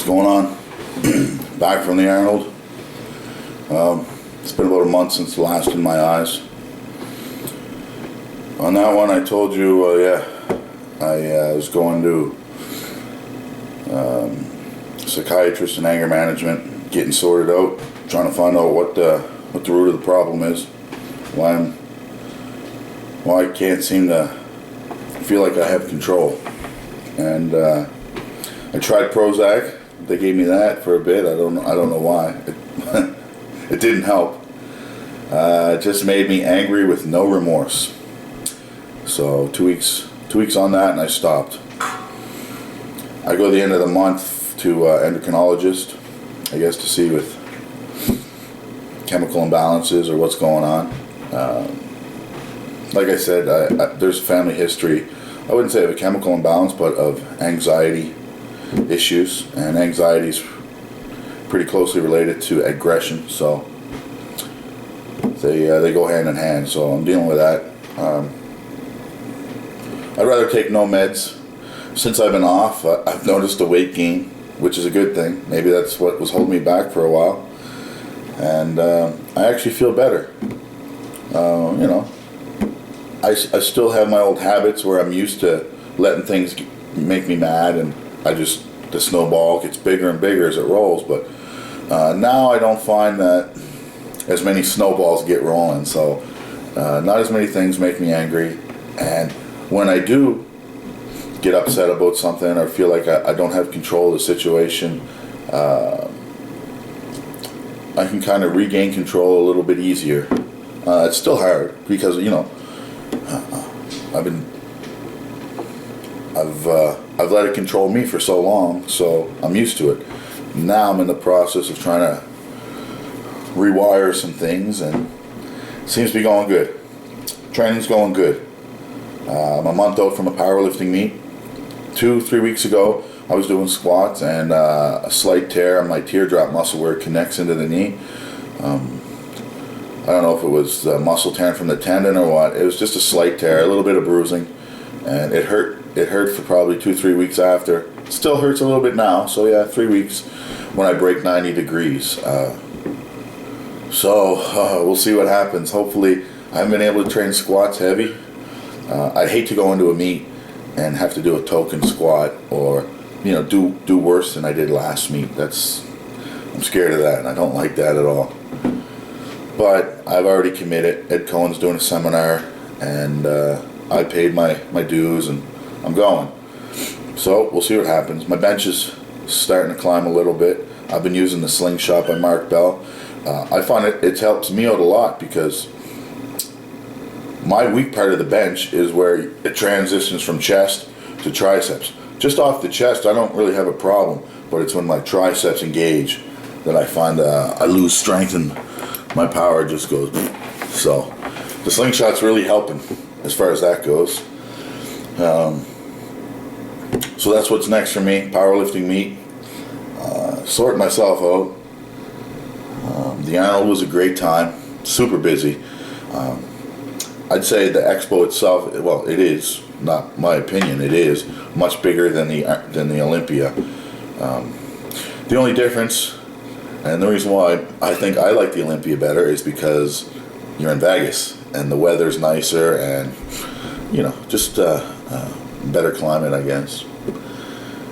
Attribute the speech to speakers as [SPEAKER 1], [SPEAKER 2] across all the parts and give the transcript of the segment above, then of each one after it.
[SPEAKER 1] What's going on? Back from the Arnold. It's been about a month since the last in my eyes. On that one, I told you, I was going to psychiatrist and anger management, getting sorted out, trying to find out what the root of the problem is, why I can't seem to feel like I have control. And I tried Prozac. They gave me that for a bit. I don't know why. It didn't help. It just made me angry with no remorse. So 2 weeks on that, and I stopped. I go the end of the month to endocrinologist, I guess, to see with chemical imbalances or what's going on. Like I said, there's family history. I wouldn't say of a chemical imbalance, but of anxiety issues, and anxiety is pretty closely related to aggression. So they go hand in hand. So I'm dealing with that. I'd rather take no meds. Since I've been off, I've noticed a weight gain, which is a good thing. Maybe that's what was holding me back for a while. And I actually feel better. I still have my old habits where I'm used to letting things make me mad, and the snowball gets bigger and bigger as it rolls. But now I don't find that as many snowballs get rolling. So not as many things make me angry. And when I do get upset about something or feel like I don't have control of the situation, I can kind of regain control a little bit easier. It's still hard because, I've let it control me for so long, so I'm used to it. Now I'm in the process of trying to rewire some things, and it seems to be going good. Training's going good. I'm a month out from a powerlifting meet. 2-3 weeks ago, I was doing squats, and a slight tear on my teardrop muscle where it connects into the knee. I don't know if it was the muscle tearing from the tendon or what. It was just a slight tear, a little bit of bruising, and it hurt. It hurt for probably 2-3 weeks after. It still hurts a little bit now. So yeah, 3 weeks when I break 90 degrees. We'll see what happens. Hopefully, I haven't been able to train squats heavy. I'd hate to go into a meet and have to do a token squat or do worse than I did last meet. I'm scared of that, and I don't like that at all. But I've already committed. Ed Cohen's doing a seminar, and I paid my dues, and I'm going. So we'll see what happens. My bench is starting to climb a little bit. I've been using the slingshot by Mark Bell. I find it helps me out a lot because my weak part of the bench is where it transitions from chest to triceps. Just off the chest, I don't really have a problem, but it's when my triceps engage that I find I lose strength and my power just goes. So the slingshot's really helping as far as that goes. So that's what's next for me, powerlifting meet. Sort myself out. The Arnold was a great time, super busy. I'd say the expo itself, well, it is, not my opinion, it is much bigger than the Olympia. The only difference, and the reason why I think I like the Olympia better, is because you're in Vegas and the weather's nicer and just better climate, I guess.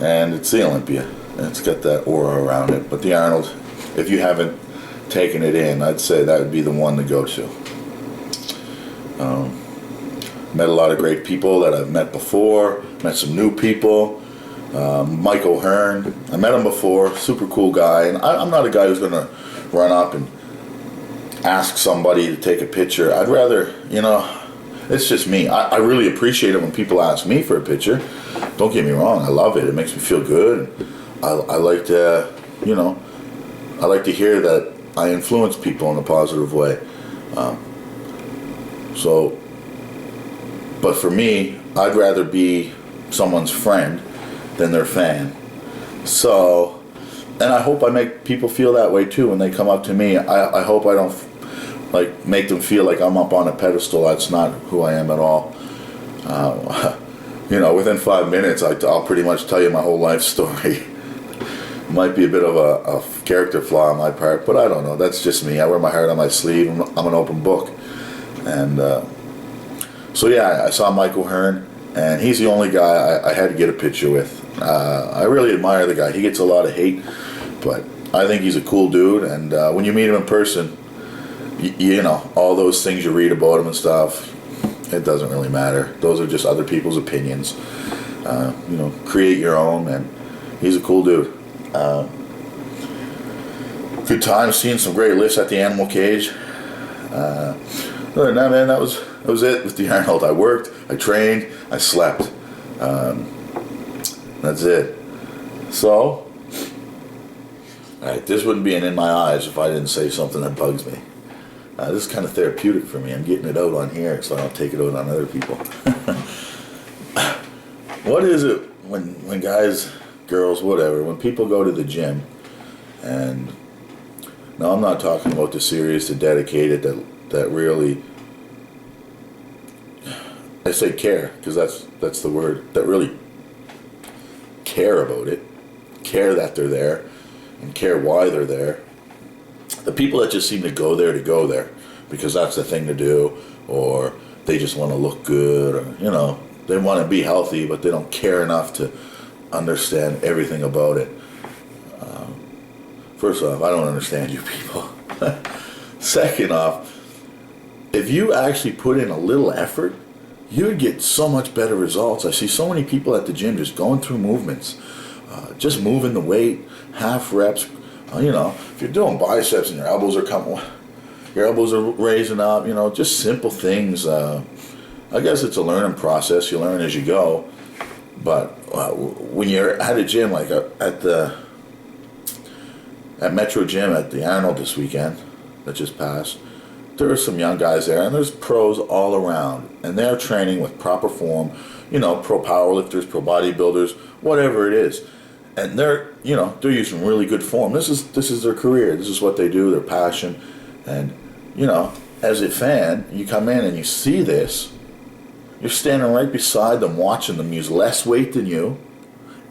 [SPEAKER 1] And it's the Olympia, and it's got that aura around it. But the Arnold, if you haven't taken it in, I'd say that would be the one to go to. Met a lot of great people that I've met before, met some new people. Mike O'Hearn, I met him before, super cool guy, and I'm not a guy who's going to run up and ask somebody to take a picture. I'd rather, it's just me. I really appreciate it when people ask me for a picture. Don't get me wrong, I love it. It makes me feel good. I like to, I like to hear that I influence people in a positive way. But for me, I'd rather be someone's friend than their fan. So, and I hope I make people feel that way too when they come up to me. I hope I don't make them feel like I'm up on a pedestal. That's not who I am at all. Within 5 minutes, I'll pretty much tell you my whole life story. Might be a bit of a character flaw on my part, but I don't know. That's just me. I wear my heart on my sleeve. I'm an open book. And so yeah, I saw Michael Hearn, and he's the only guy I had to get a picture with. I really admire the guy. He gets a lot of hate, but I think he's a cool dude. And when you meet him in person, you know, all those things you read about him and stuff, it doesn't really matter. Those are just other people's opinions. You know, create your own, and he's a cool dude. Good time seeing some great lifts at the animal cage. Other than that, man, that was it with the Arnold. I worked, I trained, I slept. That's it. So, alright, this wouldn't be an In My Eyes if I didn't say something that bugs me. This is kind of therapeutic for me. I'm getting it out on here so I don't take it out on other people. What is it when guys, girls, whatever, when people go to the gym, and no, I'm not talking about the serious, the dedicated, that really, I say care, because that's the word, that really care about it, care that they're there, and care why they're there. The people that just seem to go there because that's the thing to do, or they just want to look good, or, you know, they want to be healthy, but they don't care enough to understand everything about it. First off, I don't understand you people. Second off, if you actually put in a little effort, you'd get so much better results. I see so many people at the gym just going through movements, just moving the weight, half reps. You know, if you're doing biceps and your elbows are raising up, you know, just simple things. I guess it's a learning process. You learn as you go. But when you're at a gym, like at Metro Gym at the Arnold this weekend that just passed, there are some young guys there, and there's pros all around, and they're training with proper form, you know, pro powerlifters, pro bodybuilders, whatever it is, and they're using really good form. This is their career. This is what they do. Their passion, and you know, as a fan, you come in and you see this. You're standing right beside them, watching them use less weight than you,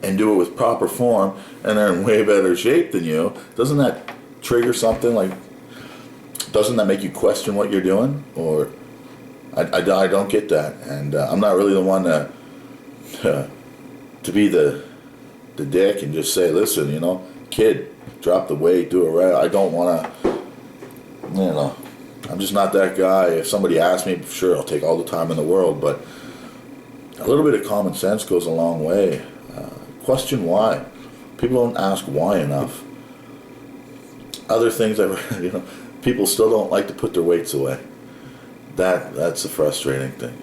[SPEAKER 1] and do it with proper form, and they're in way better shape than you. Doesn't that trigger something? Like, doesn't that make you question what you're doing? Or I don't get that, and I'm not really the one to be the dick and just say, listen, you know, kid, drop the weight, do it right. I don't want to, you know, I'm just not that guy. If somebody asks me, sure, I'll take all the time in the world, but a little bit of common sense goes a long way. Question why. People don't ask why enough. Other things that, you know, people still don't like to put their weights away. That's a frustrating thing.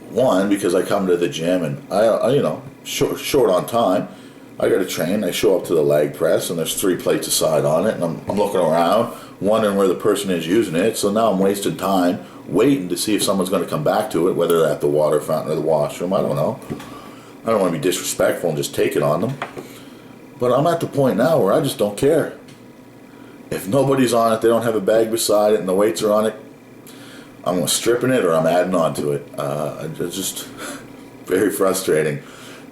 [SPEAKER 1] One, because I come to the gym and I you know, short on time. I got to train. I show up to the leg press and there's 3 plates aside on it, and I'm looking around, wondering where the person is using it. So now I'm wasting time waiting to see if someone's going to come back to it, whether they're at the water fountain or the washroom. I don't know. I don't want to be disrespectful and just take it on them. But I'm at the point now where I just don't care. If nobody's on it, they don't have a bag beside it, and the weights are on it, I'm stripping it or I'm adding on to it. It's just very frustrating.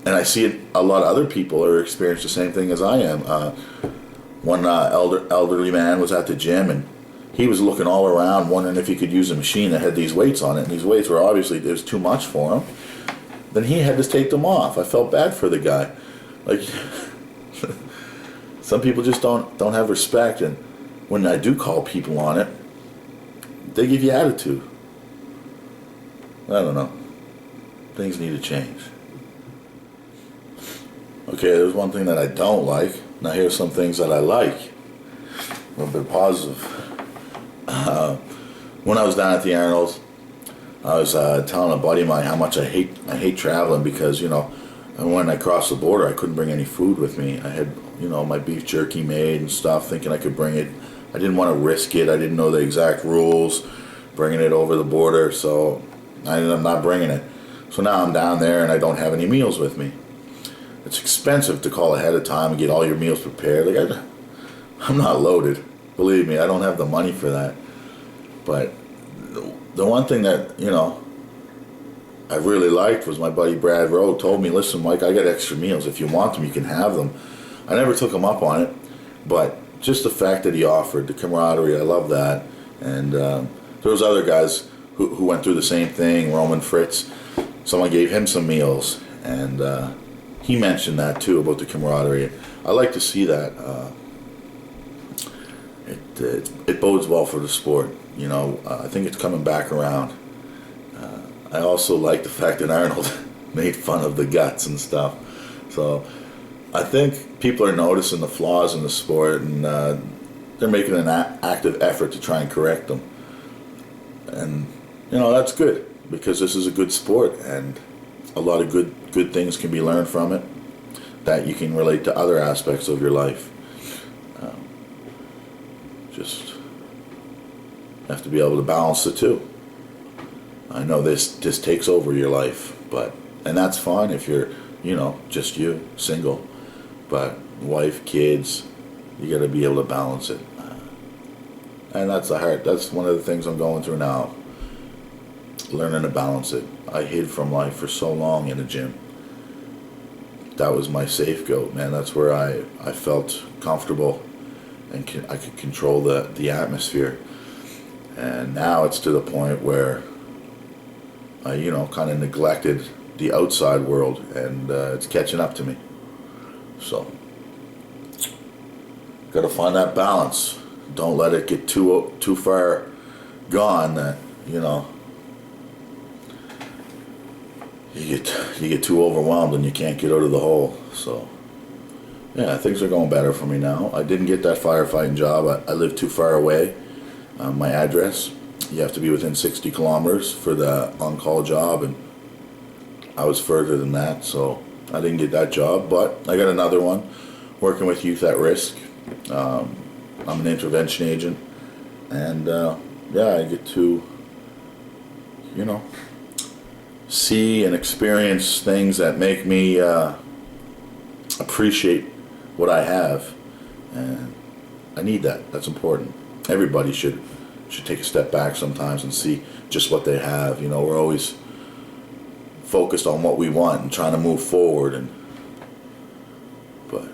[SPEAKER 1] And I see a lot of other people are experiencing the same thing as I am. One elderly man was at the gym, and he was looking all around, wondering if he could use a machine that had these weights on it. And these weights were obviously, there was too much for him. Then he had to take them off. I felt bad for the guy. Like, some people just don't have respect, and when I do call people on it, they give you attitude. I don't know. Things need to change. Okay, there's one thing that I don't like. Now here's some things that I like. A little bit positive. When I was down at the Arnold, I was telling a buddy of mine how much I hate traveling, because, you know, when I crossed the border, I couldn't bring any food with me. I had, you know, my beef jerky made and stuff, thinking I could bring it. I didn't want to risk it. I didn't know the exact rules, bringing it over the border, so I ended up not bringing it. So now I'm down there and I don't have any meals with me. It's expensive to call ahead of time and get all your meals prepared. Like, I'm not loaded. Believe me, I don't have the money for that. But the one thing that, you know, I really liked was my buddy Brad Rowe told me, listen, Mike, I got extra meals. If you want them, you can have them. I never took him up on it, but just the fact that he offered, the camaraderie, I love that. And there was other guys who went through the same thing. Roman Fritz, someone gave him some meals, and he mentioned that too about the camaraderie. I like to see that. It bodes well for the sport. You know, I think it's coming back around. I also like the fact that Arnold made fun of the guts and stuff. So I think people are noticing the flaws in the sport, and they're making an active effort to try and correct them. And you know, that's good, because this is a good sport, and a lot of good things can be learned from it that you can relate to other aspects of your life. Just have to be able to balance the two. I know this takes over your life, and that's fine if you're, you know, just you, single. But wife, kids, you got to be able to balance it. And that's one of the things I'm going through now, learning to balance it. I hid from life for so long in the gym. That was my scapegoat, man. That's where I felt comfortable, and I could control the atmosphere. And now it's to the point where I, you know, kind of neglected the outside world, and it's catching up to me. So, got to find that balance. Don't let it get too far gone that, you know, you get too overwhelmed and you can't get out of the hole. So, yeah, things are going better for me now. I didn't get that firefighting job. I live too far away. My address, you have to be within 60 kilometers for the on-call job, and I was further than that, so I didn't get that job. But I got another one working with youth at risk. I'm an intervention agent, and yeah, I get to, you know, see and experience things that make me appreciate what I have, and I need that. That's important. Everybody should take a step back sometimes and see just what they have. You know, we're always focused on what we want and trying to move forward, but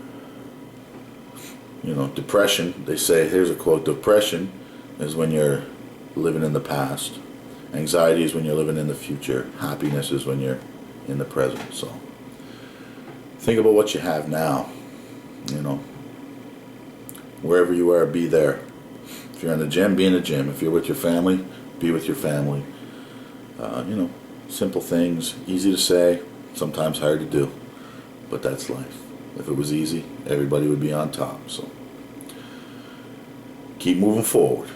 [SPEAKER 1] you know, depression, they say, here's a quote, depression is when you're living in the past. Anxiety is when you're living in the future. Happiness is when you're in the present. So think about what you have now. You know, wherever you are, be there. If you're in the gym, be in the gym. If you're with your family, be with your family. You know, simple things, easy to say, sometimes hard to do, but that's life. If it was easy, everybody would be on top. So keep moving forward.